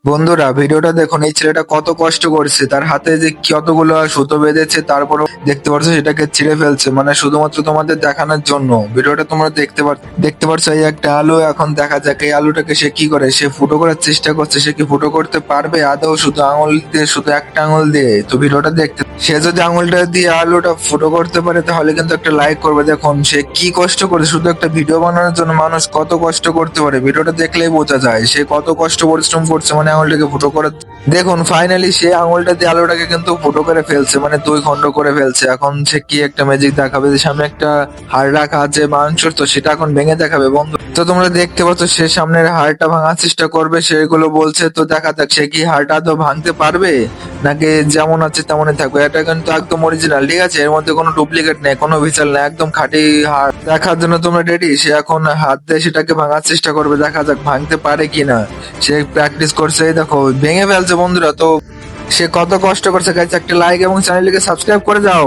বন্ধুরা ভিডিওটা দেখুন, এই ছেলেটা কত কষ্ট করছে, তার হাতে যে কতগুলো সুতো বেঁধেছে, তারপরও দেখতে পাচ্ছ সেটাকে ছিঁড়ে ফেলছে, মানে শুধুমাত্র তোমাদের দেখানোর জন্য। ভিডিওটা তোমরা দেখতে পাচ্ছ এই একটা আলু। এখন দেখা যাক এই আলুটাকে সে কি করে, সে ফুটো করার চেষ্টা করছে। সে কি ফুটো করতে পারবে আদৌ? শুধু আঙুল দিয়ে, শুধু একটা আঙুল দিয়ে। তো ভিডিওটা দেখতে, সে যদি আঙুলটা দিয়ে আলুটা ফুটো করতে পারে তাহলে কিন্তু একটা লাইক করবে। দেখুন সে কি কষ্ট করে, শুধু একটা ভিডিও বানানোর জন্য মানুষ কত কষ্ট করতে পারে ভিডিওটা দেখলেই বোঝা যায় সে কত কষ্ট পরিশ্রম করছে, মানে আঙুলটাকে ফুটো করে। দেখুন ফাইনালি সে আঙুলটা দিয়ে আলুটাকে কিন্তু ফুটো করে ফেলছে, মানে দুই খণ্ড করে ফেলছে। এখন সে কি একটা ম্যাজিক দেখাবে, যে সামনে একটা হাড় রাখা আছে মাংসর, তো সেটা এখন ভেঙে দেখাবে বন্ধু। তো তোমরা দেখতে পাচ্ছ সে সামনের হাড়টা ভাঙার চেষ্টা করবে, সেগুলো বলছে। তো দেখা যাক সে কি হাড়টা তো ভাঙতে পারবে, নাকি যেমন আছে তেমনই থাকবে। এটা কিন্তু একদম অরিজিনাল, ঠিক আছে? এর মধ্যে কোনো ডুপ্লিকেট নেই, কোনো ভেজাল নেই, একদম খাঁটি হাড়। দেখার জন্য তোমরা রেডি? সে এখন হাত দিয়ে সেটাকে ভাঙার চেষ্টা করবে, দেখা যাক ভাঙতে পারে কিনা। সে প্র্যাকটিস করছে, এই দেখো ভেঙে ফেলছে বন্ধুরা। তো সে কত কষ্ট করছে গাইস, একটা লাইক এবং চ্যানেলটিকে সাবস্ক্রাইব করে যাও।